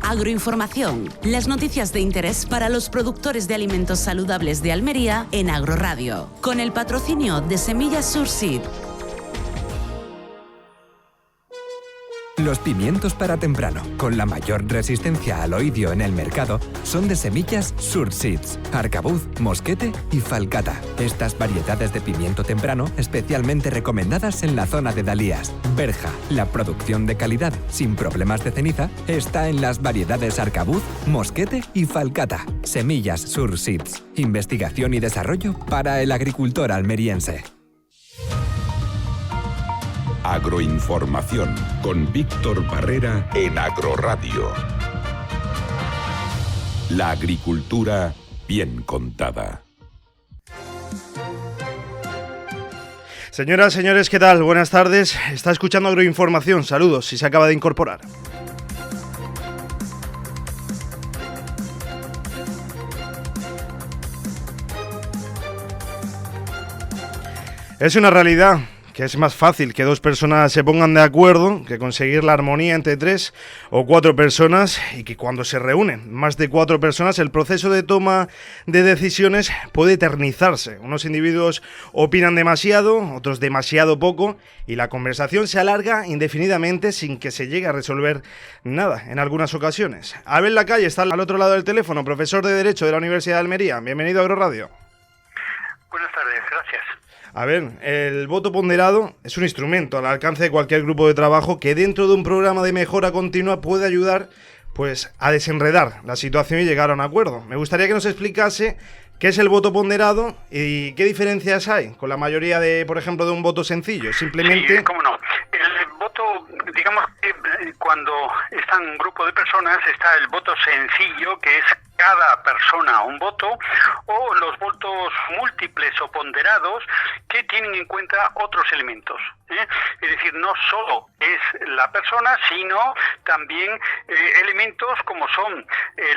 Agroinformación, las noticias de interés para los productores de alimentos saludables de Almería en Agroradio, con el patrocinio de Semillas Surseed. Los pimientos para temprano, con la mayor resistencia al oidio en el mercado, son de Semillas Surseeds, Arcabuz, Mosquete y Falcata. Estas variedades de pimiento temprano especialmente recomendadas en la zona de Dalías. Berja, la producción de calidad sin problemas de ceniza, está en las variedades Arcabuz, Mosquete y Falcata. Semillas Surseeds, investigación y desarrollo para el agricultor almeriense. Agroinformación con Víctor Barrera en Agroradio. La agricultura bien contada. Señoras, señores, ¿qué tal? Buenas tardes. Está escuchando Agroinformación. Saludos si se acaba de incorporar. Es una realidad que es más fácil que dos personas se pongan de acuerdo que conseguir la armonía entre 3 o 4 personas, y que cuando se reúnen más de 4 personas el proceso de toma de decisiones puede eternizarse. Unos individuos opinan demasiado, otros demasiado poco, y la conversación se alarga indefinidamente sin que se llegue a resolver nada en algunas ocasiones. Abel Lacalle está al otro lado del teléfono, profesor de Derecho de la Universidad de Almería. Bienvenido a Agroradio. Buenas tardes, gracias. A ver, el voto ponderado es un instrumento al alcance de cualquier grupo de trabajo que dentro de un programa de mejora continua puede ayudar pues a desenredar la situación y llegar a un acuerdo. Me gustaría que nos explicase qué es el voto ponderado y qué diferencias hay con la mayoría de, por ejemplo, de un voto sencillo. Simplemente... Sí, cómo no. El voto, digamos que cuando está un grupo de personas está el voto sencillo, que es cada persona un voto, o los votos múltiples o ponderados que tienen en cuenta otros elementos. Es decir, no solo es la persona, sino también elementos como son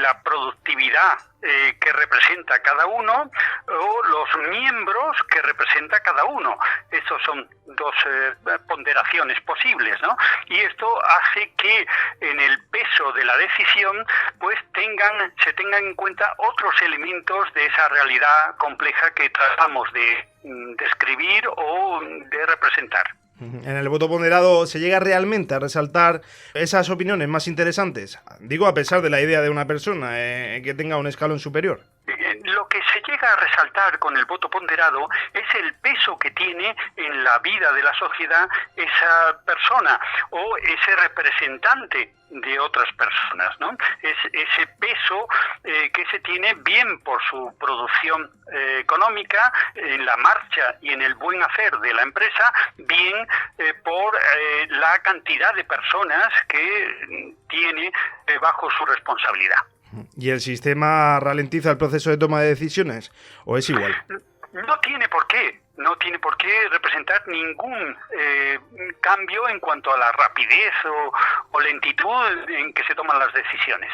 la productividad que representa cada uno, o los miembros que representa cada uno. Estos son dos ponderaciones posibles, ¿no? Y esto hace que en el peso de la decisión pues se tengan en cuenta otros elementos de esa realidad compleja que tratamos de describir o de representar. En el voto ponderado se llega realmente a resaltar esas opiniones más interesantes, digo, a pesar de la idea de una persona que tenga un escalón superior. Lo que se llega a resaltar con el voto ponderado es el peso que tiene en la vida de la sociedad esa persona o ese representante de otras personas, ¿no? Es ese peso que se tiene bien por su producción económica, en la marcha y en el buen hacer de la empresa, bien por la cantidad de personas que tiene bajo su responsabilidad. ¿Y el sistema ralentiza el proceso de toma de decisiones o es igual? No tiene por qué representar ningún cambio en cuanto a la rapidez o lentitud en que se toman las decisiones.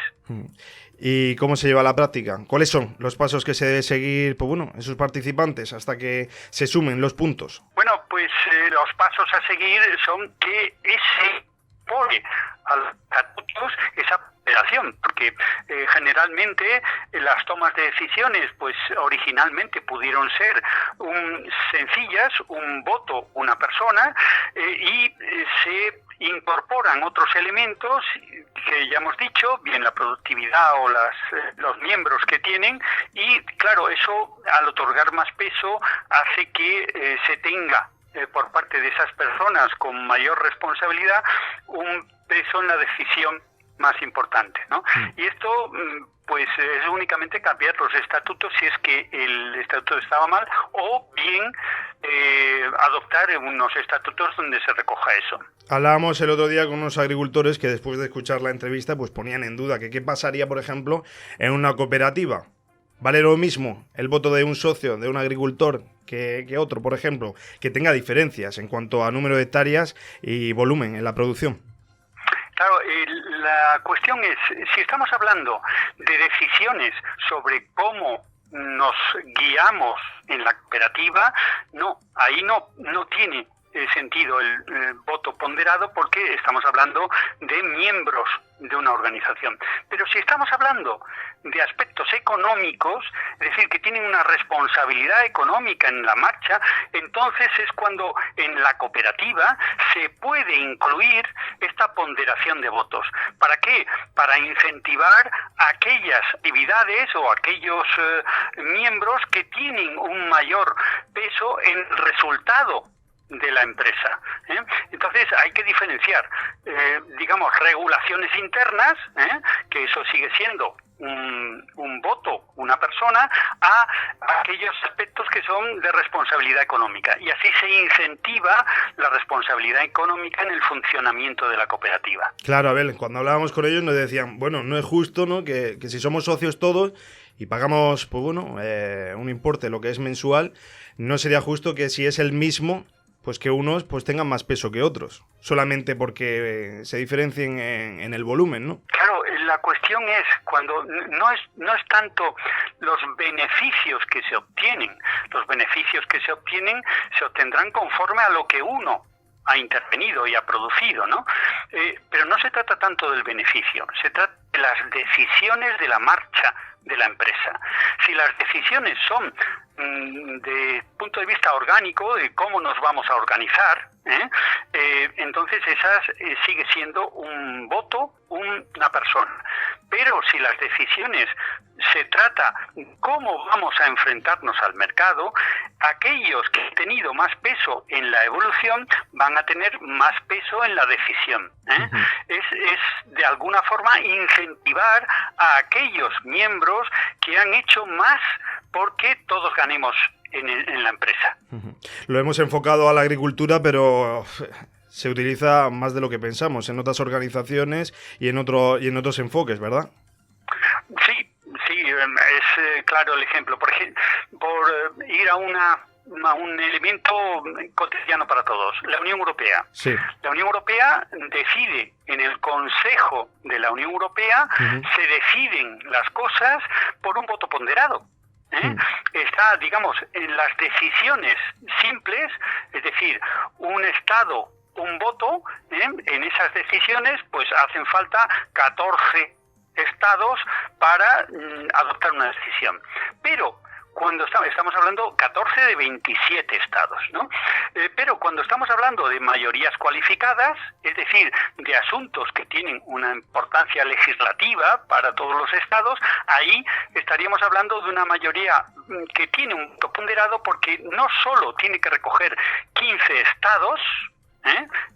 ¿Y cómo se lleva a la práctica? ¿Cuáles son los pasos que se debe seguir en sus participantes hasta que se sumen los puntos? Bueno, pues los pasos a seguir son que ese pone a los estatutos esa operación, porque generalmente las tomas de decisiones pues originalmente pudieron ser sencillas, un voto, una persona, y se incorporan otros elementos que ya hemos dicho, bien la productividad o los miembros que tienen, y claro, eso al otorgar más peso hace que se tenga por parte de esas personas con mayor responsabilidad un peso en la decisión más importante, ¿no? Y esto pues es únicamente cambiar los estatutos si es que el estatuto estaba mal, o bien adoptar unos estatutos donde se recoja eso. Hablábamos el otro día con unos agricultores que después de escuchar la entrevista pues ponían en duda que qué pasaría, por ejemplo, en una cooperativa. ¿Vale lo mismo el voto de un socio, de un agricultor, que otro, por ejemplo, que tenga diferencias en cuanto a número de hectáreas y volumen en la producción? Claro, la cuestión es, si estamos hablando de decisiones sobre cómo nos guiamos en la cooperativa, no, ahí no tiene sentido el voto ponderado porque estamos hablando de miembros de una organización. Pero si estamos hablando de aspectos económicos, es decir, que tienen una responsabilidad económica en la marcha, entonces es cuando en la cooperativa se puede incluir esta ponderación de votos. ¿Para qué? Para incentivar aquellas actividades o aquellos miembros que tienen un mayor peso en el resultado de la empresa. Entonces hay que diferenciar, digamos, regulaciones internas, que eso sigue siendo un voto, una persona, a aquellos aspectos que son de responsabilidad económica. Y así se incentiva la responsabilidad económica en el funcionamiento de la cooperativa. Claro, a ver, cuando hablábamos con ellos nos decían, bueno, no es justo, ¿no?, que si somos socios todos y pagamos, pues bueno, un importe, lo que es mensual, no sería justo que si es el mismo, pues que unos pues tengan más peso que otros, solamente porque se diferencien en el volumen, ¿no? Claro, la cuestión es cuando no es tanto los beneficios que se obtienen. Los beneficios que se obtendrán conforme a lo que uno ha intervenido y ha producido, ¿no? Pero no se trata tanto del beneficio, se trata de las decisiones de la marcha de la empresa. Si las decisiones son de punto de vista orgánico, de cómo nos vamos a organizar, entonces esas sigue siendo un voto, una persona. Pero si las decisiones se trata de cómo vamos a enfrentarnos al mercado, aquellos que han tenido más peso en la evolución van a tener más peso en la decisión. Es de alguna forma incentivar a aquellos miembros que han hecho más porque todos ganemos en la empresa. Lo hemos enfocado a la agricultura, pero se utiliza más de lo que pensamos en otras organizaciones y en otros enfoques, ¿verdad? Sí, es claro el ejemplo. Por ir a un elemento cotidiano para todos, la Unión Europea. Sí. La Unión Europea decide, en el Consejo de la Unión Europea, se deciden las cosas por un voto ponderado. Está, digamos, en las decisiones simples, es decir, un Estado, un voto, en esas decisiones pues hacen falta 14 estados para adoptar una decisión. Pero cuando estamos hablando 14 de 27 estados, ¿no? Pero cuando estamos hablando de mayorías cualificadas, es decir, de asuntos que tienen una importancia legislativa para todos los estados, ahí estaríamos hablando de una mayoría que tiene un voto ponderado, porque no solo tiene que recoger 15 estados,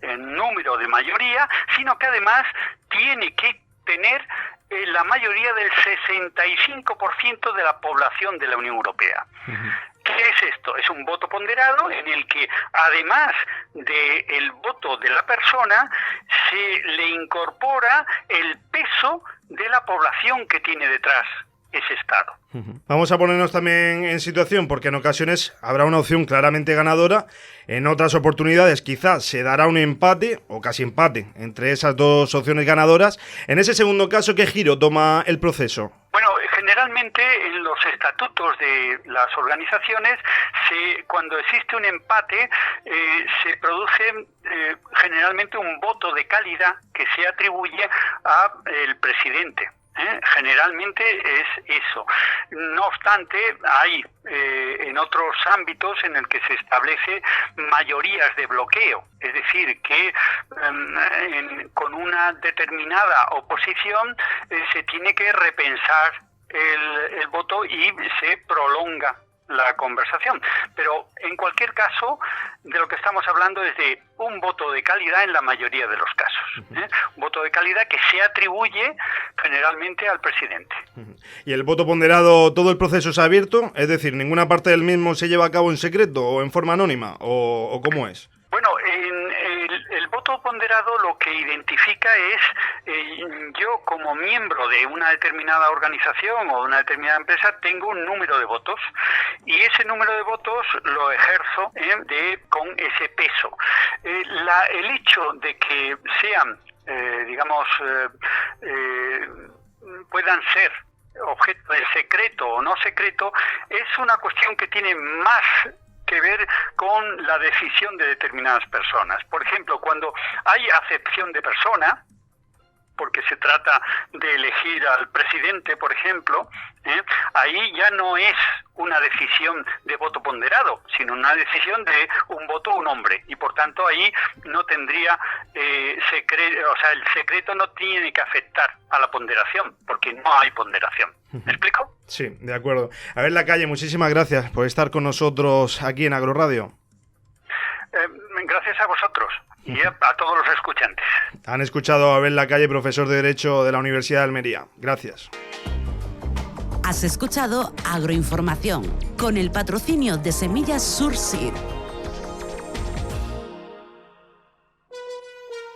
en número de mayoría, sino que además tiene que tener la mayoría del 65% de la población de la Unión Europea. ¿Qué es esto? Es un voto ponderado en el que, además del voto de la persona, se le incorpora el peso de la población que tiene detrás ese Estado. Vamos a ponernos también en situación, porque en ocasiones habrá una opción claramente ganadora, en otras oportunidades quizás se dará un empate o casi empate entre esas dos opciones ganadoras. En ese segundo caso, ¿qué giro toma el proceso? Bueno, generalmente en los estatutos de las organizaciones, cuando existe un empate, se produce generalmente un voto de calidad que se atribuye al presidente. Generalmente es eso. No obstante, hay en otros ámbitos en el que se establece mayorías de bloqueo, es decir, que con una determinada oposición se tiene que repensar el voto y se prolonga la conversación. Pero en cualquier caso, de lo que estamos hablando es de un voto de calidad en la mayoría de los casos. Un voto de calidad que se atribuye generalmente al presidente. ¿Y el voto ponderado, todo el proceso es abierto? Es decir, ¿ninguna parte del mismo se lleva a cabo en secreto o en forma anónima? ¿O cómo es? Bueno, el voto ponderado lo que identifica es yo como miembro de una determinada organización o de una determinada empresa tengo un número de votos y ese número de votos lo ejerzo con ese peso. El hecho de que sean, puedan ser objeto de secreto o no secreto es una cuestión que tiene más que ver con la decisión de determinadas personas. Por ejemplo, cuando hay acepción de persona, porque se trata de elegir al presidente, por ejemplo, ahí ya no es una decisión de voto ponderado, sino una decisión de un voto un hombre, y por tanto ahí no tendría secreto, o sea, el secreto no tiene que afectar a la ponderación, porque no hay ponderación. ¿Me explico? Sí, de acuerdo. Abel Lacalle, muchísimas gracias por estar con nosotros aquí en Agroradio. Gracias a vosotros y a todos los escuchantes. Han escuchado a Abel Lacalle, profesor de Derecho de la Universidad de Almería. Gracias. Has escuchado Agroinformación, con el patrocinio de Semillas Surseed.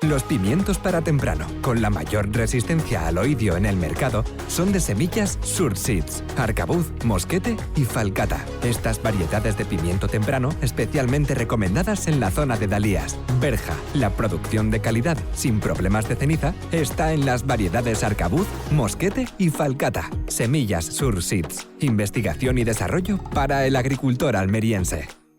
Los pimientos para temprano, con la mayor resistencia al oidio en el mercado, son de semillas Surseeds, arcabuz, mosquete y falcata. Estas variedades de pimiento temprano especialmente recomendadas en la zona de Dalías. Berja, la producción de calidad sin problemas de ceniza, está en las variedades arcabuz, mosquete y falcata. Semillas Surseeds, investigación y desarrollo para el agricultor almeriense.